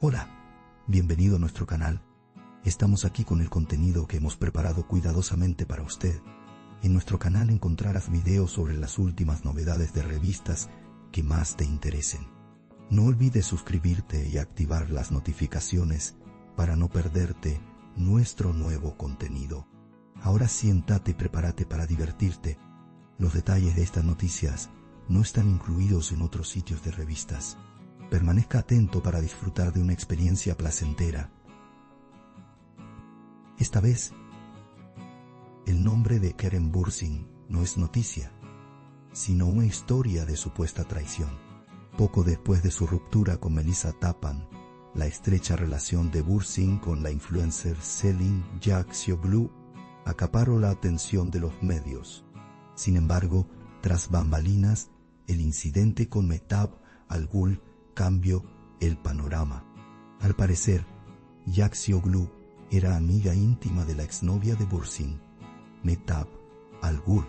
Hola, bienvenido a nuestro canal. Estamos aquí con el contenido que hemos preparado cuidadosamente para usted. En nuestro canal encontrarás videos sobre las últimas novedades de revistas que más te interesen. No olvides suscribirte y activar las notificaciones para no perderte nuestro nuevo contenido. Ahora siéntate y prepárate para divertirte. Los detalles de estas noticias no están incluidos en otros sitios de revistas. Permanezca atento para disfrutar de una experiencia placentera. Esta vez, el nombre de Keren Bürsin no es noticia, sino una historia de supuesta traición. Poco después de su ruptura con Melissa Tappan, la estrecha relación de Bürsin con la influencer Céline Diaxioglu acaparó la atención de los medios. Sin embargo, tras bambalinas, el incidente con Mehtab Al-Ghul cambió el panorama. Al parecer, Diaxioglu era amiga íntima de la exnovia de Bürsin, Mehtab Al-Ghul.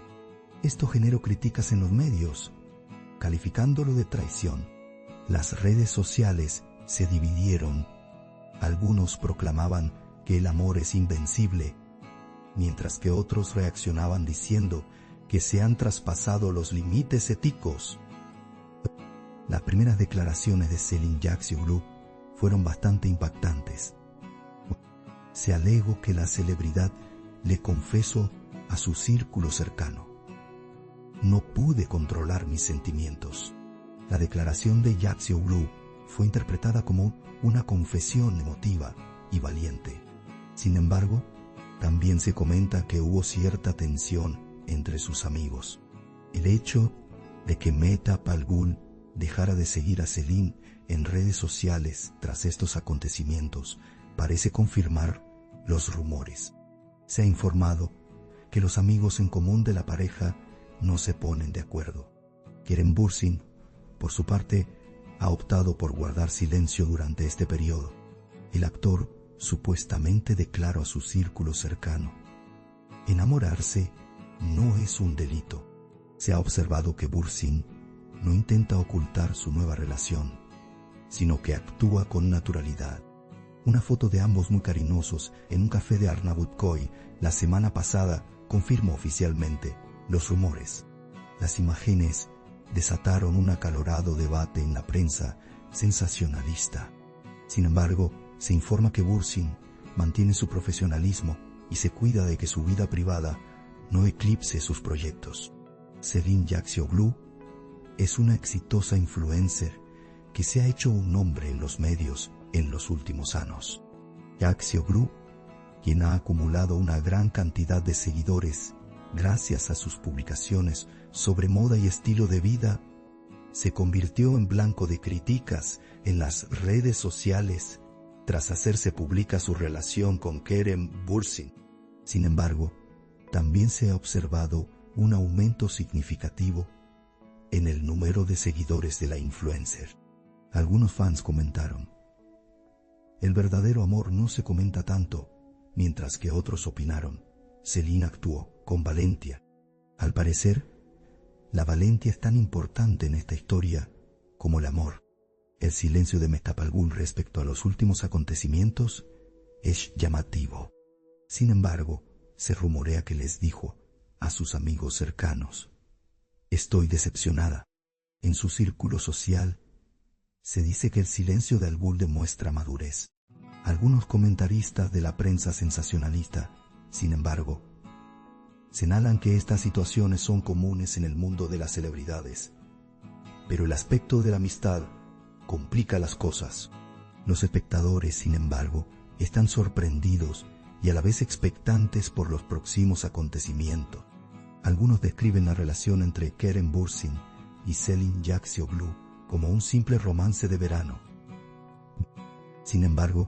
Esto generó críticas en los medios, calificándolo de traición. Las redes sociales se dividieron. Algunos proclamaban que el amor es invencible, mientras que otros reaccionaban diciendo que se han traspasado los límites éticos. Las primeras declaraciones de Céline Diaxioglu fueron bastante impactantes. Se alegó que la celebridad le confesó a su círculo cercano: "No pude controlar mis sentimientos". La declaración de Diaxioglu fue interpretada como una confesión emotiva y valiente. Sin embargo, también se comenta que hubo cierta tensión entre sus amigos. El hecho de que Mehtab Al-Ghul dejara de seguir a Céline en redes sociales tras estos acontecimientos parece confirmar los rumores. Se ha informado que los amigos en común de la pareja no se ponen de acuerdo. Keren Bürsin, por su parte, ha optado por guardar silencio durante este periodo. El actor supuestamente declaró a su círculo cercano: "Enamorarse no es un delito". Se ha observado que Bürsin no intenta ocultar su nueva relación, sino que actúa con naturalidad. Una foto de ambos muy cariñosos en un café de Arnavutköy la semana pasada confirmó oficialmente los rumores. Las imágenes desataron un acalorado debate en la prensa sensacionalista. Sin embargo, se informa que Bürsin mantiene su profesionalismo y se cuida de que su vida privada no eclipse sus proyectos. Céline Diaxioglu es una exitosa influencer que se ha hecho un nombre en los medios en los últimos años. Diaxioglu, quien ha acumulado una gran cantidad de seguidores gracias a sus publicaciones sobre moda y estilo de vida, se convirtió en blanco de críticas en las redes sociales tras hacerse pública su relación con Keren Bürsin. Sin embargo, también se ha observado un aumento significativo en el número de seguidores de la influencer. Algunos fans comentaron: "El verdadero amor no se comenta tanto", mientras que otros opinaron: "Céline actuó con valentía". Al parecer, la valentía es tan importante en esta historia como el amor. El silencio de Mehtab Al-Ghul respecto a los últimos acontecimientos es llamativo. Sin embargo, se rumorea que les dijo a sus amigos cercanos: "Estoy decepcionada". En su círculo social, se dice que el silencio de Al-Ghul demuestra madurez. Algunos comentaristas de la prensa sensacionalista, sin embargo, señalan que estas situaciones son comunes en el mundo de las celebridades, pero el aspecto de la amistad complica las cosas. Los espectadores, sin embargo, están sorprendidos y a la vez expectantes por los próximos acontecimientos. Algunos describen la relación entre Keren Bürsin y Céline Diaxioglu como un simple romance de verano. Sin embargo,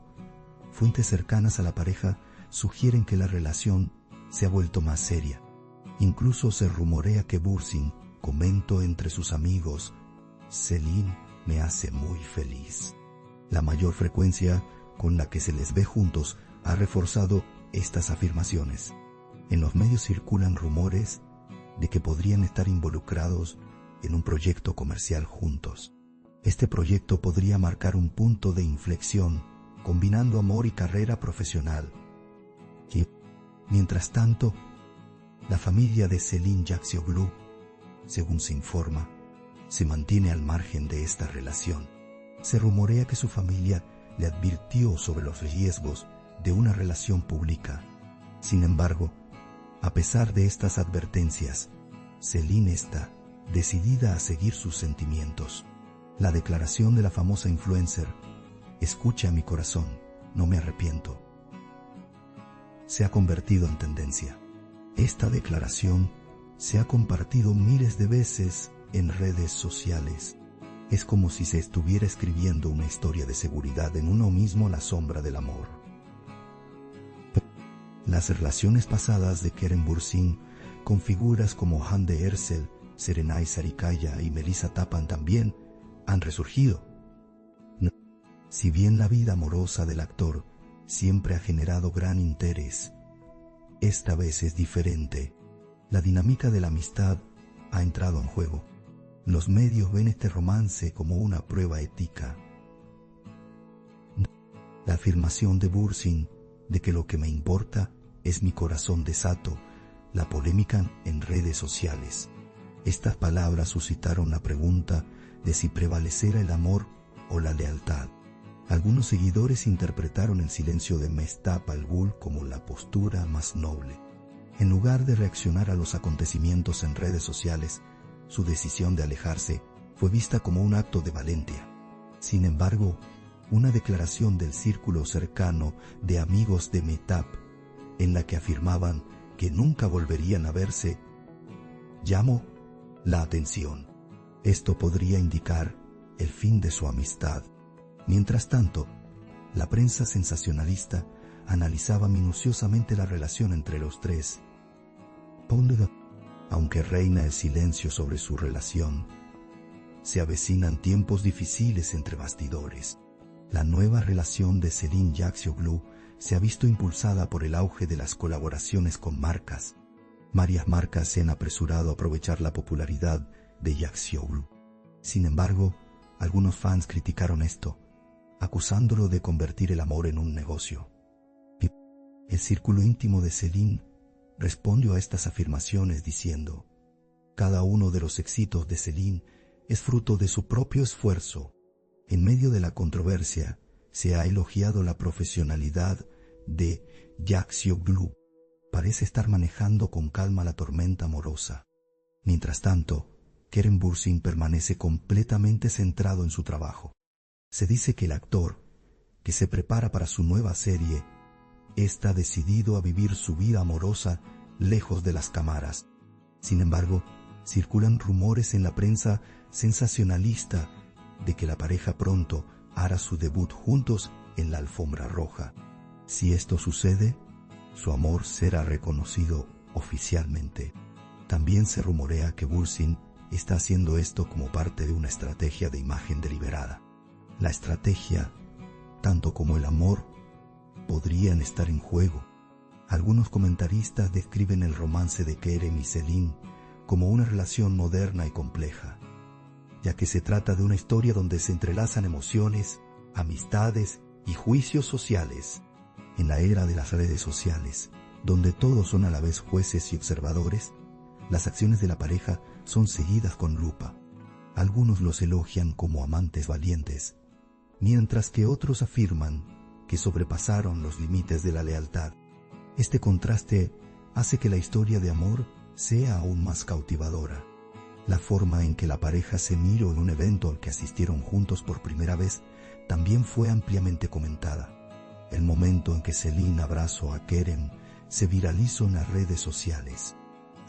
fuentes cercanas a la pareja sugieren que la relación se ha vuelto más seria. Incluso se rumorea que Bürsin comentó entre sus amigos: "Céline me hace muy feliz". La mayor frecuencia con la que se les ve juntos ha reforzado estas afirmaciones. En los medios circulan rumores de que podrían estar involucrados en un proyecto comercial juntos. Este proyecto podría marcar un punto de inflexión, combinando amor y carrera profesional. Y, mientras tanto, la familia de Céline Yaxioğlu, según se informa, se mantiene al margen de esta relación. Se rumorea que su familia le advirtió sobre los riesgos de una relación pública. Sin embargo, a pesar de estas advertencias, Céline está decidida a seguir sus sentimientos. La declaración de la famosa influencer, "Escucha mi corazón, no me arrepiento", se ha convertido en tendencia. Esta declaración se ha compartido miles de veces en redes sociales. Es como si se estuviera escribiendo una historia de seguridad en uno mismo a la sombra del amor. Las relaciones pasadas de Kerem Bürsin con figuras como Hande Erçel, Serenay Sarıkaya y Melissa Tappan también han resurgido. Si bien la vida amorosa del actor siempre ha generado gran interés, esta vez es diferente. La dinámica de la amistad ha entrado en juego. Los medios ven este romance como una prueba ética. La afirmación de Bürsin de que lo que me importa es mi corazón desató la polémica en redes sociales. Estas palabras suscitaron la pregunta de si prevalecerá el amor o la lealtad. Algunos seguidores interpretaron el silencio de Mehtap Algül como la postura más noble. En lugar de reaccionar a los acontecimientos en redes sociales, su decisión de alejarse fue vista como un acto de valentía. Sin embargo, una declaración del círculo cercano de amigos de Mehtap, en la que afirmaban que nunca volverían a verse, llamó la atención. Esto podría indicar el fin de su amistad. Mientras tanto, la prensa sensacionalista analizaba minuciosamente la relación entre los tres. Aunque reina el silencio sobre su relación, se avecinan tiempos difíciles entre bastidores. La nueva relación de Céline Yaxioğlu se ha visto impulsada por el auge de las colaboraciones con marcas. Varias marcas se han apresurado a aprovechar la popularidad de Yaxioğlu. Sin embargo, algunos fans criticaron esto, acusándolo de convertir el amor en un negocio. El círculo íntimo de Céline respondió a estas afirmaciones diciendo: "Cada uno de los éxitos de Céline es fruto de su propio esfuerzo. En medio de la controversia, se ha elogiado la profesionalidad de Yaxioğlu. Parece estar manejando con calma la tormenta amorosa". Mientras tanto, Kerem Bürsin permanece completamente centrado en su trabajo. Se dice que el actor, que se prepara para su nueva serie, está decidido a vivir su vida amorosa lejos de las cámaras. Sin embargo, circulan rumores en la prensa sensacionalista de que la pareja pronto hará su debut juntos en la alfombra roja. Si esto sucede, su amor será reconocido oficialmente. También se rumorea que Bürsin está haciendo esto como parte de una estrategia de imagen deliberada. La estrategia, tanto como el amor, podrían estar en juego. Algunos comentaristas describen el romance de Kerem y Céline como una relación moderna y compleja, ya que se trata de una historia donde se entrelazan emociones, amistades y juicios sociales. En la era de las redes sociales, donde todos son a la vez jueces y observadores, las acciones de la pareja son seguidas con lupa. Algunos los elogian como amantes valientes, mientras que otros afirman que sobrepasaron los límites de la lealtad. Este contraste hace que la historia de amor sea aún más cautivadora. La forma en que la pareja se miró en un evento al que asistieron juntos por primera vez también fue ampliamente comentada. El momento en que Céline abrazó a Kerem se viralizó en las redes sociales.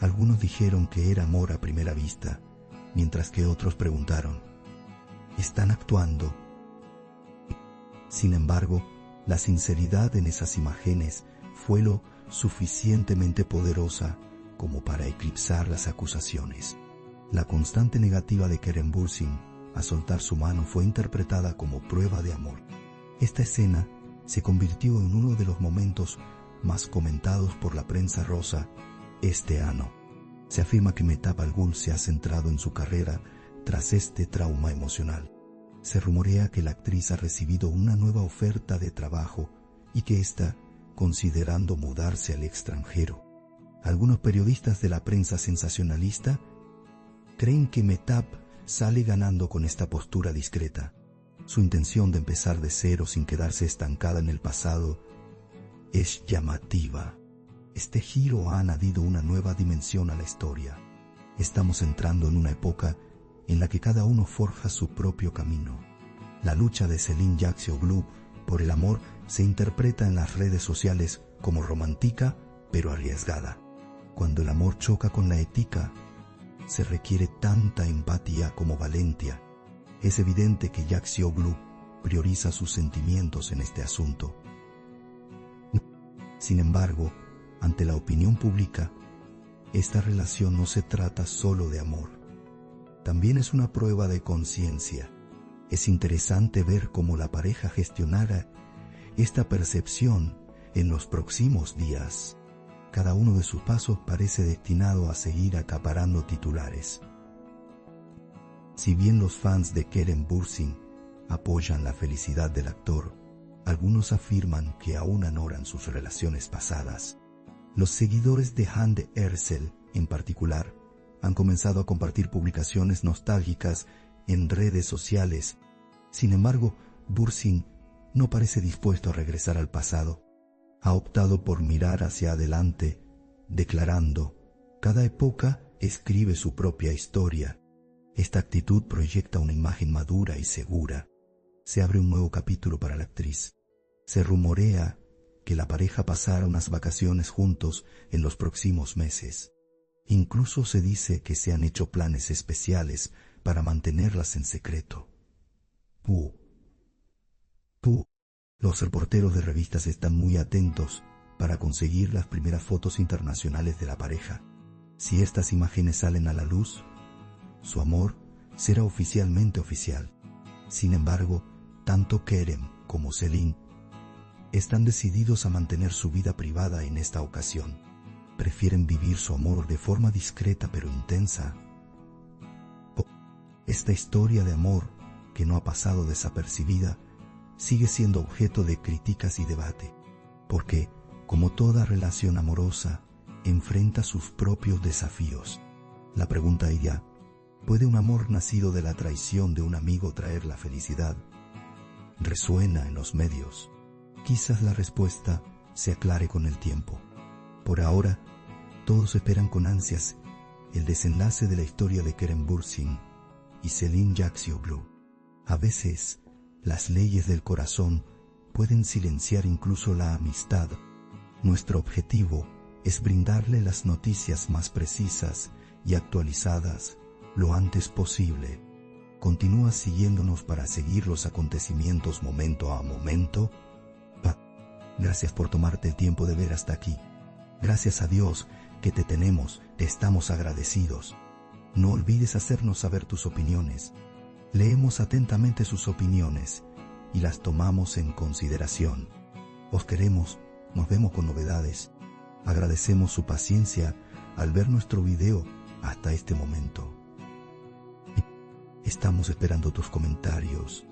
Algunos dijeron que era amor a primera vista, mientras que otros preguntaron: ¿están actuando? Sin embargo, la sinceridad en esas imágenes fue lo suficientemente poderosa como para eclipsar las acusaciones. La constante negativa de Kerem Bürsin a soltar su mano fue interpretada como prueba de amor. Esta escena se convirtió en uno de los momentos más comentados por la prensa rosa este año. Se afirma que Mehtap Algül se ha centrado en su carrera tras este trauma emocional. Se rumorea que la actriz ha recibido una nueva oferta de trabajo y que está considerando mudarse al extranjero. Algunos periodistas de la prensa sensacionalista creen que Mehtab sale ganando con esta postura discreta. Su intención de empezar de cero sin quedarse estancada en el pasado es llamativa. Este giro ha añadido una nueva dimensión a la historia. Estamos entrando en una época en la que cada uno forja su propio camino. La lucha de Céline Yakcioglu por el amor se interpreta en las redes sociales como romántica pero arriesgada. Cuando el amor choca con la ética, se requiere tanta empatía como valentía. Es evidente que Yakcioglu prioriza sus sentimientos en este asunto. Sin embargo, ante la opinión pública, esta relación no se trata solo de amor. También es una prueba de conciencia. Es interesante ver cómo la pareja gestionará esta percepción en los próximos días. Cada uno de sus pasos parece destinado a seguir acaparando titulares. Si bien los fans de Kerem Bürsin apoyan la felicidad del actor, algunos afirman que aún añoran sus relaciones pasadas. Los seguidores de Hande Erçel, en particular, han comenzado a compartir publicaciones nostálgicas en redes sociales. Sin embargo, Bürsin no parece dispuesto a regresar al pasado. Ha optado por mirar hacia adelante, declarando: cada época escribe su propia historia. Esta actitud proyecta una imagen madura y segura. Se abre un nuevo capítulo para la actriz. Se rumorea que la pareja pasará unas vacaciones juntos en los próximos meses. Incluso se dice que se han hecho planes especiales para mantenerlas en secreto. Los reporteros de revistas están muy atentos para conseguir las primeras fotos internacionales de la pareja. Si estas imágenes salen a la luz, su amor será oficialmente oficial. Sin embargo, tanto Kerem como Céline están decididos a mantener su vida privada en esta ocasión. Prefieren vivir su amor de forma discreta pero intensa. Esta historia de amor, que no ha pasado desapercibida, sigue siendo objeto de críticas y debate, porque, como toda relación amorosa, enfrenta sus propios desafíos. La pregunta iría: ¿puede un amor nacido de la traición de un amigo traer la felicidad? Resuena en los medios. Quizás la respuesta se aclare con el tiempo. Por ahora, todos esperan con ansias el desenlace de la historia de Kerem Bürsin y Céline Yakcioglu. A veces, las leyes del corazón pueden silenciar incluso la amistad. Nuestro objetivo es brindarle las noticias más precisas y actualizadas lo antes posible. Continúa siguiéndonos para seguir los acontecimientos momento a momento. Gracias por tomarte el tiempo de ver hasta aquí. Gracias a Dios que te tenemos, te estamos agradecidos. No olvides hacernos saber tus opiniones. Leemos atentamente sus opiniones y las tomamos en consideración. Os queremos, nos vemos con novedades. Agradecemos su paciencia al ver nuestro video hasta este momento. Estamos esperando tus comentarios.